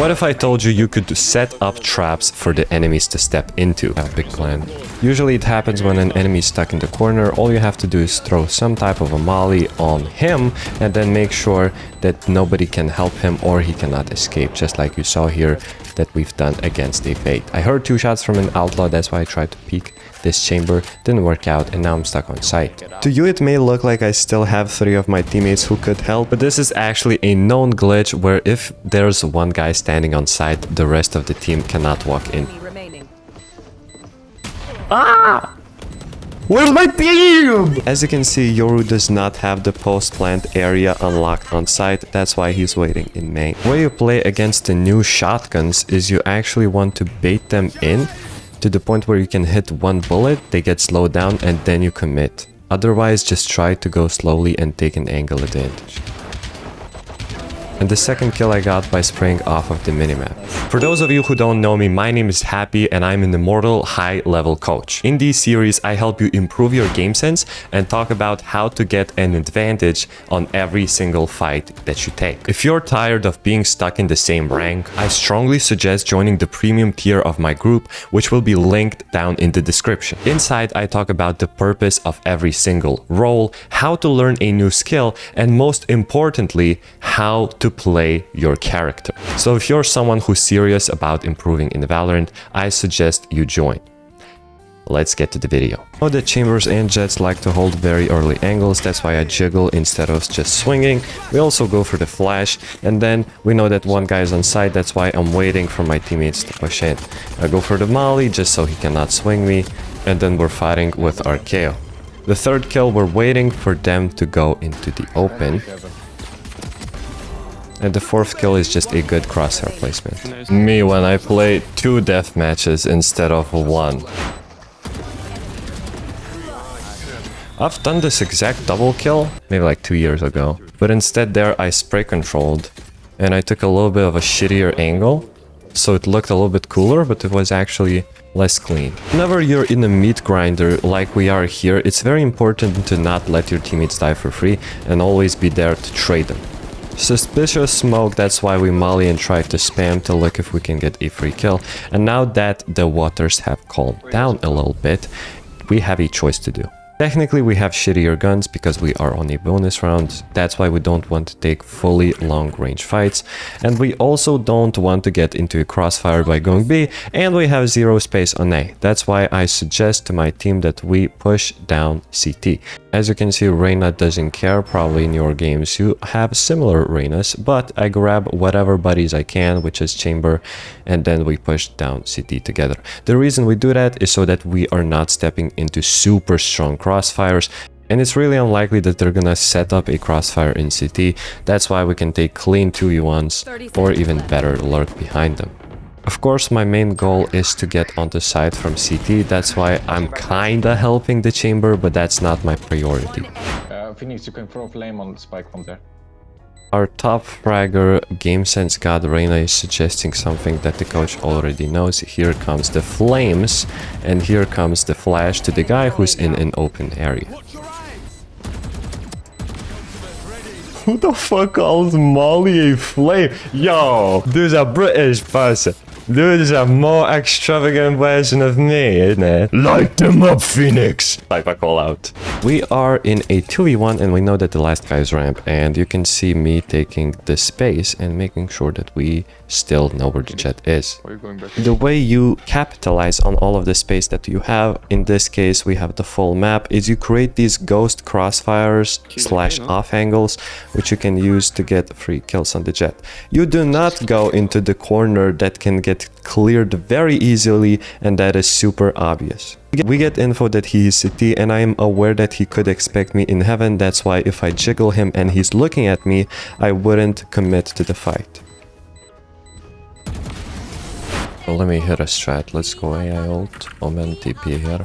What if I told you you could set up traps for the enemies to step into? A big plan. Usually it happens when an enemy is stuck in the corner. All you have to do is throw some type of a molly on him and then make sure that nobody can help him or he cannot escape, just like you saw here that we've done against a Fate. I heard 2 shots from an outlaw, that's why I tried to peek this chamber, didn't work out, and now I'm stuck on site. To you it may look like I still have 3 of my teammates who could help, but this is actually a known glitch where if there's one guy standing on site, the rest of the team cannot walk in. Ah! Where's my team? As you can see, Yoru does not have the post-plant area unlocked on site. That's why he's waiting in main. The way you play against the new shotguns is you actually want to bait them in to the point where you can hit 1 bullet, they get slowed down, and then you commit. Otherwise, just try to go slowly and take an angle advantage. And the second kill I got by spraying off of the minimap. For those of you who don't know me, my name is Happy and I'm an immortal high-level coach. In this series, I help you improve your game sense and talk about how to get an advantage on every single fight that you take. If you're tired of being stuck in the same rank, I strongly suggest joining the premium tier of my group, which will be linked down in the description. Inside, I talk about the purpose of every single role, how to learn a new skill, and most importantly, how to play your character. So if you're someone who's serious about improving in Valorant, I suggest you join. Let's get to the video. I know that chambers and jets like to hold very early angles, that's why I jiggle instead of just swinging. We also go for the flash, and then we know that one guy is on site, that's why I'm waiting for my teammates to push in. I go for the molly just so he cannot swing me, and then we're fighting with our KO. The third kill, we're waiting for them to go into the open. And the fourth kill is just a good crosshair placement. Me when I play 2 death matches instead of 1. I've done this exact double kill maybe like 2 years ago, but instead there I spray controlled and I took a little bit of a shittier angle, so it looked a little bit cooler, but it was actually less clean. Whenever you're in a meat grinder like we are here, it's very important to not let your teammates die for free and always be there to trade them. Suspicious smoke, that's why we molly and try to spam to look if we can get a free kill. And now that the waters have calmed down a little bit, we have a choice to do. Technically we have shittier guns because we are on a bonus round, that's why we don't want to take fully long range fights, and we also don't want to get into a crossfire by going B, and we have 0 space on A. That's why I suggest to my team that we push down CT. As you can see, Reyna doesn't care. Probably in your games you have similar Reynas, but I grab whatever buddies I can, which is chamber, and then we push down CT together. The reason we do that is so that we are not stepping into super strong crossfires, and it's really unlikely that they're gonna set up a crossfire in CT. That's why we can take clean 2v1s or even better, lurk behind them. Of course, my main goal is to get onto site from CT, that's why I'm kinda helping the chamber, but that's not my priority. Phoenix, you can throw flame on the spike from there. Our top fragger, Game Sense God Reyna, is suggesting something that the coach already knows. Here comes the flames, and here comes the flash to the guy who's in an open area. Who the fuck calls Molly a flame? Yo, dude's a British person. Dude is a more extravagant version of me, isn't it? Light them up, Phoenix! Type a call out. We are in a 2v1 and we know that the last guy is ramp, and you can see me taking the space and making sure that we still know where the jet is. The way you capitalize on all of the space that you have, in this case we have the full map, is you create these ghost crossfires / off angles, which you can use to get free kills on the jet. You do not go into the corner that can get cleared very easily, and that is super obvious. We get info that he is CT, and I am aware that he could expect me in heaven. That's why if I jiggle him and he's looking at me, I wouldn't commit to the fight. Well, let me hit a strat. Let's go AI ult. Omen TP here.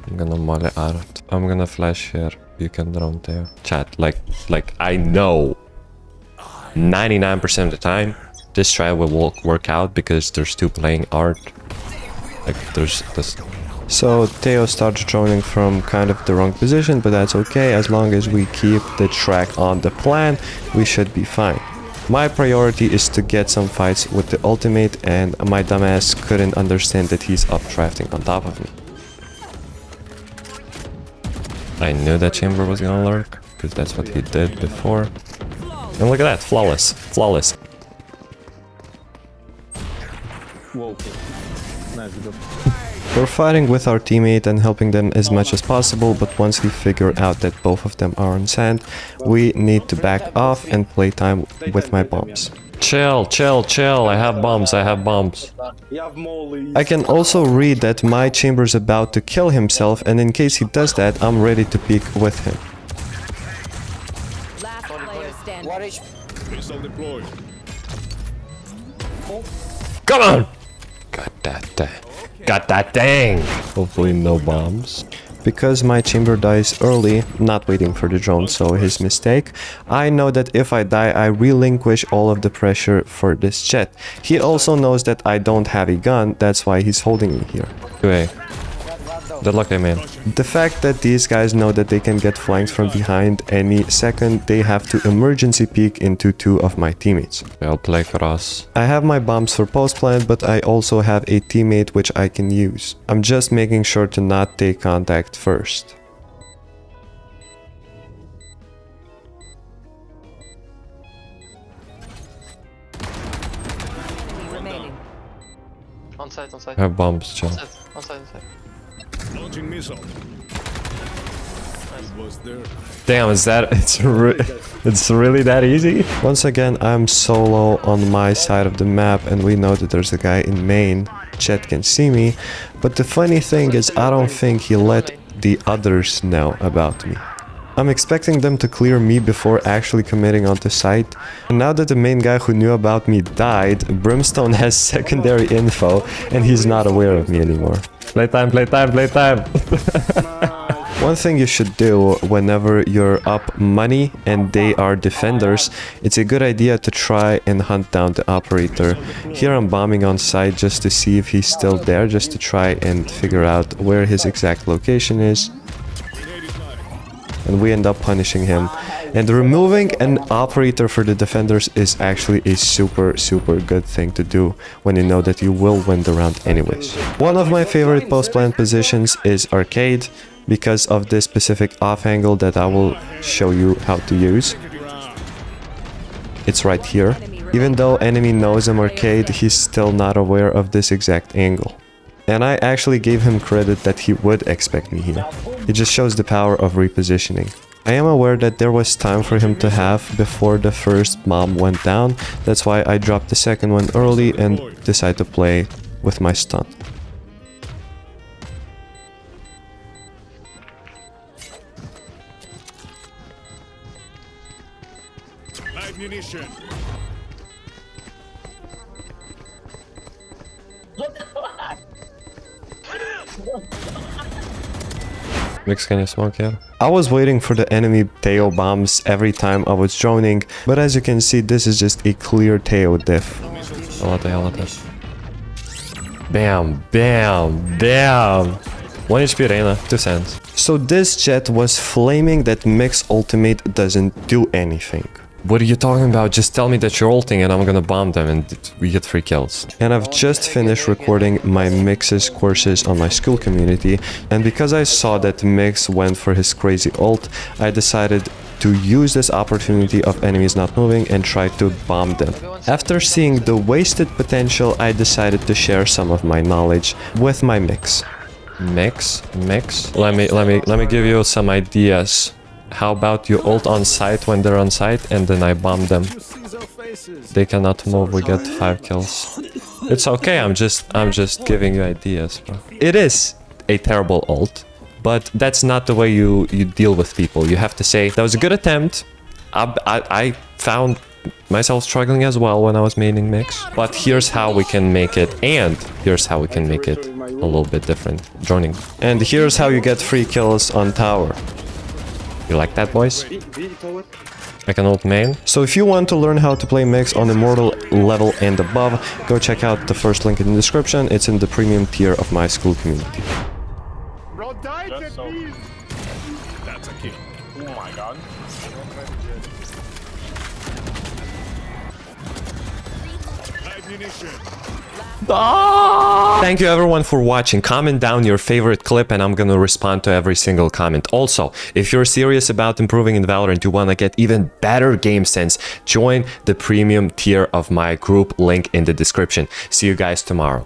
I'm gonna molly art. I'm gonna flash here. You can drone there. Chat, like I know 99% of the time this strat will work out because there's 2 playing art. Like there's this. So Theo starts droning from kind of the wrong position, but that's okay. As long as we keep the track on the plan, we should be fine. My priority is to get some fights with the ultimate, and my dumbass couldn't understand that he's updrafting on top of me. I knew that chamber was gonna lurk, because that's what he did before. And look at that, flawless, flawless. Whoa, okay. Nice, good. We're fighting with our teammate and helping them as much as possible, but once we figure out that both of them are on sand, we need to back off and play time with my bombs. Chill, chill, chill, I have bombs, I have bombs. I can also read that my chamber's about to kill himself, and in case he does that, I'm ready to peek with him. Last player standing. Missile deployed. Come on! Got that dang! Hopefully no bombs. Because my chamber dies early, not waiting for the drone, so his mistake, I know that if I die, I relinquish all of the pressure for this jet. He also knows that I don't have a gun, that's why he's holding me here. Anyway, good luck, man. The fact that these guys know that they can get flanked from behind any second, they have to emergency peek into two of my teammates. I'll play cross. I have my bombs for post plant, but I also have a teammate which I can use. I'm just making sure to not take contact first. Remaining. On site, on site. I have bombs, chill. On site, on site, on site. Launching missile. It was there. Damn, is that... It's really that easy? Once again, I'm solo on my side of the map, and we know that there's a guy in main. Chat can see me, but the funny thing is I don't think he let the others know about me. I'm expecting them to clear me before actually committing onto site. And now that the main guy who knew about me died, Brimstone has secondary info, and he's not aware of me anymore. Playtime, playtime, playtime! One thing you should do whenever you're up money and they are defenders, it's a good idea to try and hunt down the operator. Here I'm bombing on site just to see if he's still there, just to try and figure out where his exact location is. And we end up punishing him. And removing an operator for the defenders is actually a super good thing to do when you know that you will win the round anyways. One of my favorite post-plant positions is arcade, because of this specific off angle that I will show you how to use. It's right here. Even though enemy knows I'm arcade, he's still not aware of this exact angle. And I actually gave him credit that he would expect me here. It just shows the power of repositioning. I am aware that there was time for him to have before the first bomb went down. That's why I dropped the second one early and decided to play with my stun. Ammunition. Mix, can you smoke here? I was waiting for the enemy Teo bombs every time I was droning, but as you can see, this is just a clear Teo diff. What the hell is this? Bam, bam, bam! 1 HP Reina, 2 cents. So this jet was flaming that Mix ultimate doesn't do anything. What are you talking about? Just tell me that you're ulting and I'm gonna bomb them and we get 3 kills. And I've just finished recording my Mix's courses on my school community, and because I saw that Mix went for his crazy ult, I decided to use this opportunity of enemies not moving and try to bomb them. After seeing the wasted potential, I decided to share some of my knowledge with my Mix. Mix? Let me give you some ideas. How about you ult on site when they're on site and then I bomb them? They cannot move, we get 5 kills. It's okay, I'm just giving you ideas, bro. It is a terrible ult, but that's not the way you deal with people. You have to say, that was a good attempt. I found myself struggling as well when I was maining Mix. But here's how we can make it, and here's how we can make it a little bit different. Joining. And here's how you get 3 kills on tower. You like that, boys? I can ult main. So if you want to learn how to play Mix on Immortal level and above, go check out the first link in the description. It's in the premium tier of my school community. That's a kill. Oh my god. munition. Thank you everyone for watching. Comment down your favorite clip and I'm gonna respond to every single comment. Also, if you're serious about improving in Valorant, you wanna get even better game sense, join the premium tier of my group, link in the description. See you guys tomorrow.